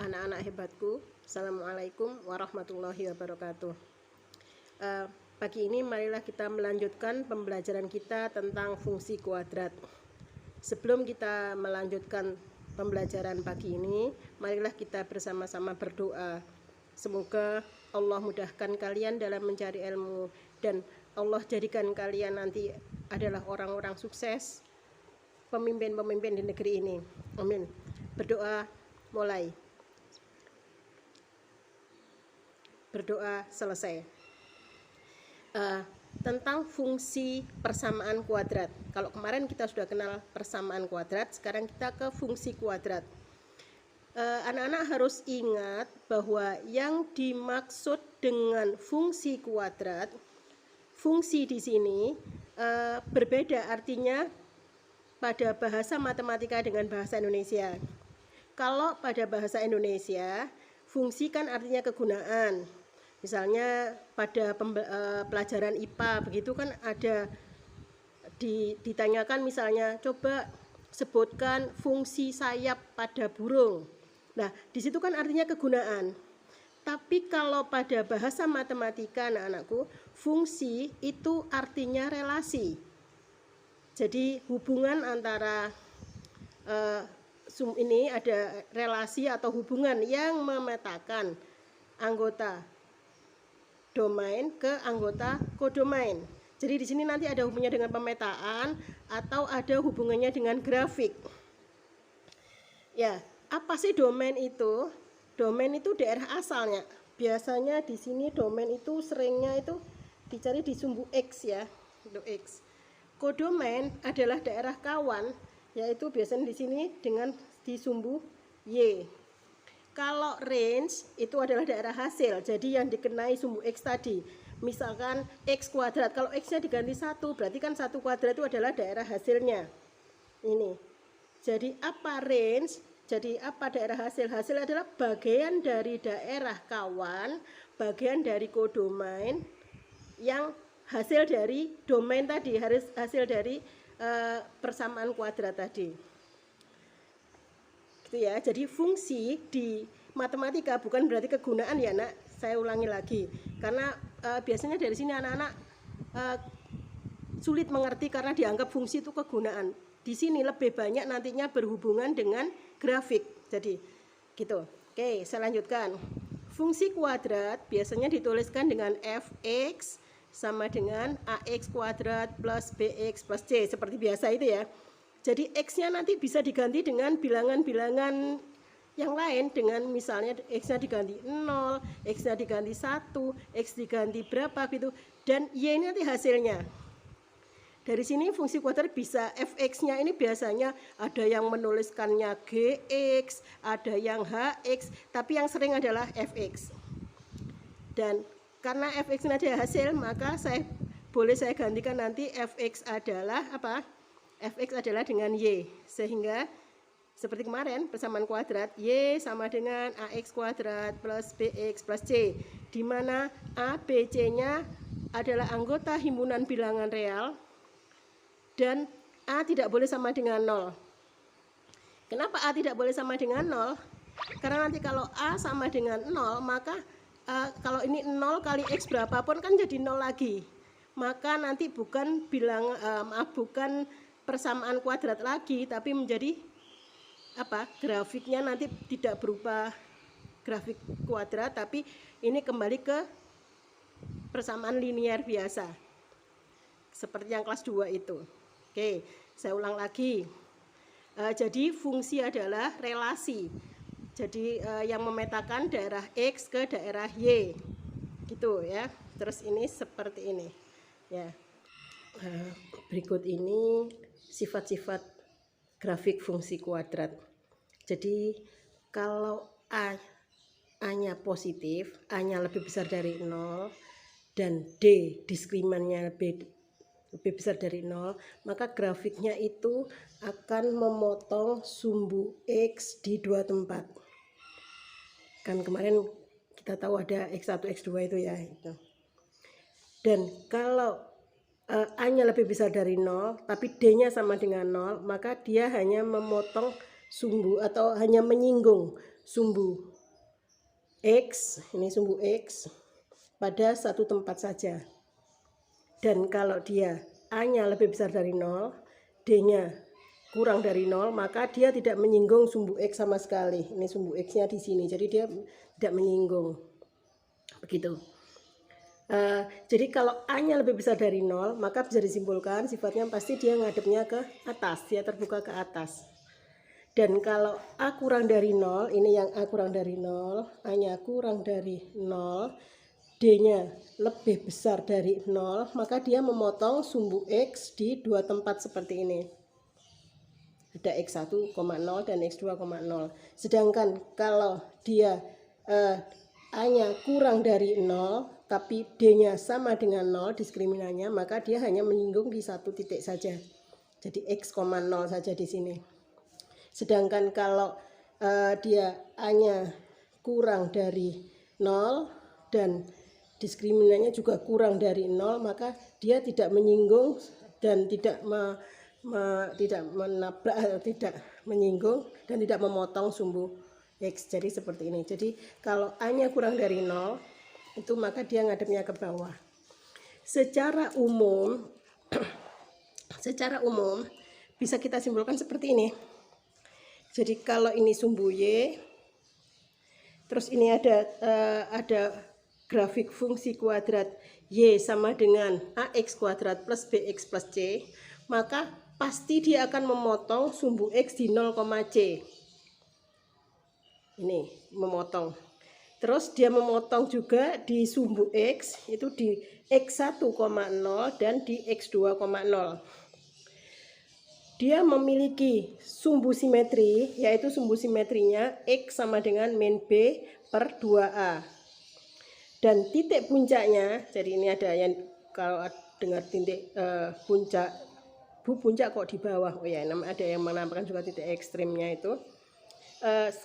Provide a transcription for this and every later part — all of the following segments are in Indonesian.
anak-anak hebatku. Assalamualaikum warahmatullahi wabarakatuh. Pagi ini marilah kita melanjutkan pembelajaran kita tentang fungsi kuadrat. Sebelum kita melanjutkan pembelajaran pagi ini, marilah kita bersama-sama berdoa. Semoga Allah mudahkan kalian dalam mencari ilmu dan Allah jadikan kalian nanti adalah orang-orang sukses, pemimpin-pemimpin di negeri ini. Amin. Berdoa mulai. Berdoa selesai. Tentang fungsi persamaan kuadrat. Kalau kemarin kita sudah kenal persamaan kuadrat, sekarang kita ke fungsi kuadrat. Anak-anak harus ingat bahwa yang dimaksud dengan fungsi kuadrat, fungsi di sini berbeda artinya pada bahasa matematika dengan bahasa Indonesia. Kalau pada bahasa Indonesia, fungsi kan artinya kegunaan. Misalnya pada pelajaran IPA begitu kan ada ditanyakan misalnya, coba sebutkan fungsi sayap pada burung. Nah, di situ kan artinya kegunaan. Tapi kalau pada bahasa matematika anak-anakku, fungsi itu artinya relasi. Jadi hubungan antara ini ada relasi atau hubungan yang memetakan anggota domain ke anggota kodomain. Jadi di sini nanti ada hubungannya dengan pemetaan atau ada hubungannya dengan grafik. Ya, apa sih domain itu? Domain itu daerah asalnya. Biasanya di sini domain itu seringnya itu dicari di sumbu X ya, untuk X. Kodomain adalah daerah kawan, yaitu biasanya di sini dengan di sumbu Y. Kalau range itu adalah daerah hasil, jadi yang dikenai sumbu X tadi. Misalkan X kuadrat, kalau X-nya diganti 1, berarti kan 1 kuadrat itu adalah daerah hasilnya. Ini. Jadi apa range? Jadi apa daerah hasil? Hasil adalah bagian dari daerah kawan, bagian dari kodomain yang hasil dari domain tadi, hasil dari persamaan kuadrat tadi. Gitu ya. Jadi fungsi di matematika bukan berarti kegunaan ya, Nak. Saya ulangi lagi. Karena biasanya dari sini anak-anak sulit mengerti karena dianggap fungsi itu kegunaan. Di sini lebih banyak nantinya berhubungan dengan grafik. Jadi gitu. Oke, saya lanjutkan. Fungsi kuadrat biasanya dituliskan dengan fx sama dengan ax kuadrat plus bx plus c, seperti biasa itu ya. Jadi x-nya nanti bisa diganti dengan bilangan-bilangan yang lain, dengan misalnya x-nya diganti 0, x-nya diganti 1, x diganti berapa gitu, dan y ini nanti hasilnya. Dari sini fungsi kuadrat bisa fx-nya ini biasanya ada yang menuliskannya gx, ada yang hx, tapi yang sering adalah fx. Dan karena fx ini ada hasil, maka saya gantikan nanti fx adalah apa? Fx adalah dengan y, sehingga seperti kemarin persamaan kuadrat, y sama dengan ax kuadrat plus bx plus c, di mana a, b, c-nya adalah anggota himpunan bilangan real dan a tidak boleh sama dengan 0. Kenapa a tidak boleh sama dengan 0? Karena nanti kalau a sama dengan 0, maka kalau ini 0 kali x berapapun kan jadi 0 lagi. Maka nanti bukan bukan persamaan kuadrat lagi, tapi menjadi apa? Grafiknya nanti tidak berupa grafik kuadrat, tapi ini kembali ke persamaan linear biasa. Seperti yang kelas 2 itu. Oke, saya ulang lagi. Jadi fungsi adalah relasi. Jadi yang memetakan daerah X ke daerah Y. Gitu ya. Terus ini seperti ini. Ya. Berikut ini sifat-sifat grafik fungsi kuadrat. Jadi kalau A-nya positif, A-nya lebih besar dari 0 dan D diskriminannya lebih besar dari 0, maka grafiknya itu akan memotong sumbu X di 2 tempat. Kan kemarin kita tahu ada X1, X2 itu ya. Dan kalau A-nya lebih besar dari 0, tapi D-nya sama dengan 0, maka dia hanya memotong sumbu atau hanya menyinggung sumbu X, ini sumbu X pada satu tempat saja. Dan kalau dia A-nya lebih besar dari 0, D-nya kurang dari 0, maka dia tidak menyinggung sumbu X sama sekali. Ini sumbu X-nya di sini, jadi dia tidak menyinggung. Begitu. Jadi kalau A-nya lebih besar dari 0, maka bisa disimpulkan sifatnya pasti dia ngadepnya ke atas, dia terbuka ke atas. Dan kalau A kurang dari 0, ini yang A kurang dari 0, A-nya kurang dari 0, D-nya lebih besar dari 0, maka dia memotong sumbu X di dua tempat seperti ini. Ada X1,0 dan X2,0. Sedangkan kalau dia A-nya kurang dari 0, tapi D-nya sama dengan 0 diskriminannya, maka dia hanya menyinggung di satu titik saja. Jadi X,0 saja di sini. Sedangkan kalau dia A-nya kurang dari 0 dan diskriminannya juga kurang dari 0, maka dia tidak menyinggung dan tidak menabrak, tidak menyinggung dan tidak memotong sumbu X. Jadi seperti ini. Jadi kalau A-nya kurang dari 0, itu maka dia ngadepnya ke bawah. Secara umum bisa kita simpulkan seperti ini. Jadi kalau ini sumbu Y, terus ini ada grafik fungsi kuadrat Y sama dengan AX kuadrat plus BX plus C, maka pasti dia akan memotong sumbu X di 0, C. Ini memotong. Terus dia memotong juga di sumbu X, itu di X1,0 dan di X2,0. Dia memiliki sumbu simetri, yaitu sumbu simetrinya X sama dengan min B per 2A. Dan titik puncaknya, jadi ini ada yang kalau dengar titik puncak, puncak kok di bawah, oh ya, ada yang menampilkan juga titik ekstrimnya itu.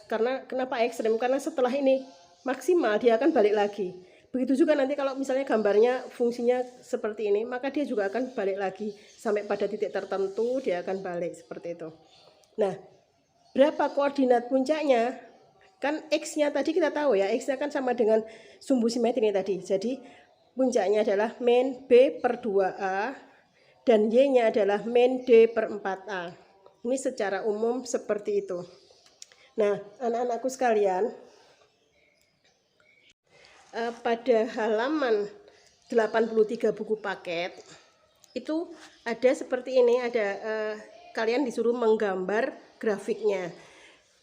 Karena kenapa ekstrim? Karena setelah ini maksimal dia akan balik lagi. Begitu juga nanti kalau misalnya gambarnya fungsinya seperti ini, maka dia juga akan balik lagi sampai pada titik tertentu dia akan balik seperti itu. Nah, berapa koordinat puncaknya? Kan X-nya tadi kita tahu ya, X-nya kan sama dengan sumbu simetri tadi. Jadi puncaknya adalah min B per 2A dan Y-nya adalah min D per 4A. Ini secara umum seperti itu. Nah, anak-anakku sekalian, pada halaman 83 buku paket itu ada seperti ini, ada kalian disuruh menggambar grafiknya,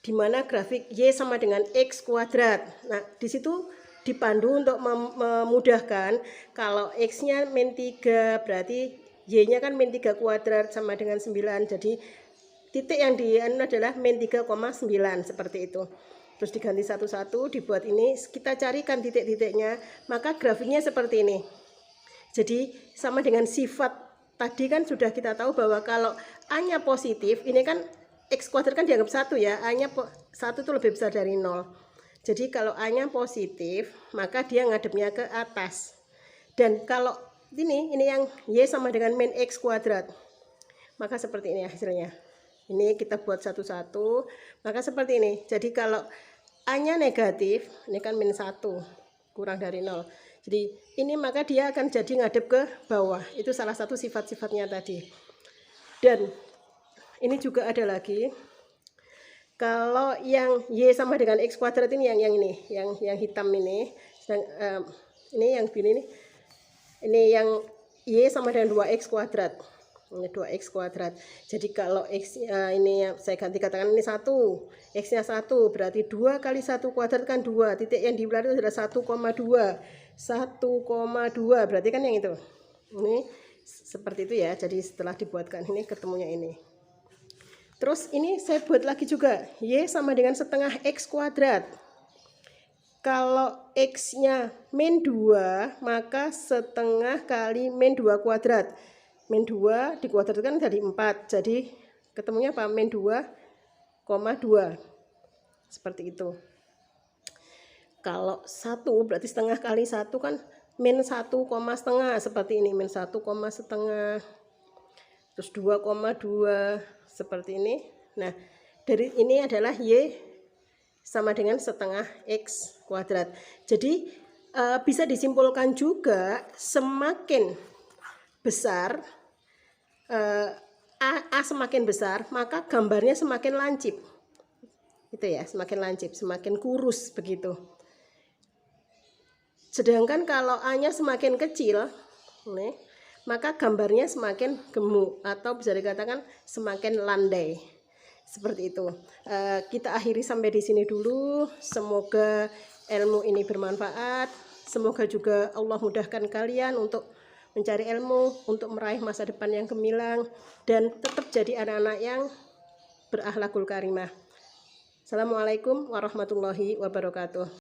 di mana grafik Y sama dengan X kuadrat. Nah, di situ dipandu untuk memudahkan, kalau X-nya min 3 berarti Y-nya kan min 3 kuadrat sama dengan 9, jadi titik yang di adalah min 3,9 seperti itu. Terus diganti satu-satu, dibuat ini, kita carikan titik-titiknya, maka grafiknya seperti ini. Jadi sama dengan sifat tadi kan sudah kita tahu bahwa kalau A-nya positif, ini kan X kuadrat kan dianggap 1 ya, A-nya 1 itu lebih besar dari 0. Jadi kalau A-nya positif, maka dia ngadepnya ke atas. Dan kalau ini yang Y sama dengan min X kuadrat, maka seperti ini hasilnya. Ini kita buat satu-satu, maka seperti ini. Jadi kalau A-nya negatif, ini kan min 1, kurang dari 0. Jadi ini maka dia akan jadi ngadep ke bawah. Itu salah satu sifat-sifatnya tadi. Dan ini juga ada lagi. Kalau yang Y sama dengan X kuadrat ini yang ini, yang hitam ini. Ini yang biru ini. Ini yang Y sama dengan 2X kuadrat. Ini 2X kuadrat. Jadi kalau X ini saya ganti katakan ini 1, X-nya 1, berarti 2 kali 1 kuadrat kan 2. Titik yang dibelah itu adalah 1,2. 1,2 berarti kan yang itu. Ini seperti itu ya. Jadi setelah dibuatkan ini ketemunya ini. Terus ini saya buat lagi juga. Y sama dengan setengah X kuadrat. Kalau X-nya min 2, maka setengah kali min 2 kuadrat. Min 2 dikuadratkan dari 4, jadi ketemunya apa? Min 2,2. Seperti itu. Kalau 1 berarti setengah kali 1 kan min 1, setengah, seperti ini, min 1, setengah. Terus 2,2 seperti ini. Nah, dari ini adalah Y sama dengan setengah X kuadrat. Jadi bisa disimpulkan juga semakin besar A semakin besar, maka gambarnya semakin lancip. Itu ya, semakin lancip, semakin kurus begitu. Sedangkan kalau A-nya semakin kecil, nih, maka gambarnya semakin gemuk atau bisa dikatakan semakin landai. Seperti itu. Kita akhiri sampai di sini dulu. Semoga ilmu ini bermanfaat. Semoga juga Allah mudahkan kalian untuk mencari ilmu, untuk meraih masa depan yang gemilang, dan tetap jadi anak-anak yang berakhlakul karimah. Assalamualaikum warahmatullahi wabarakatuh.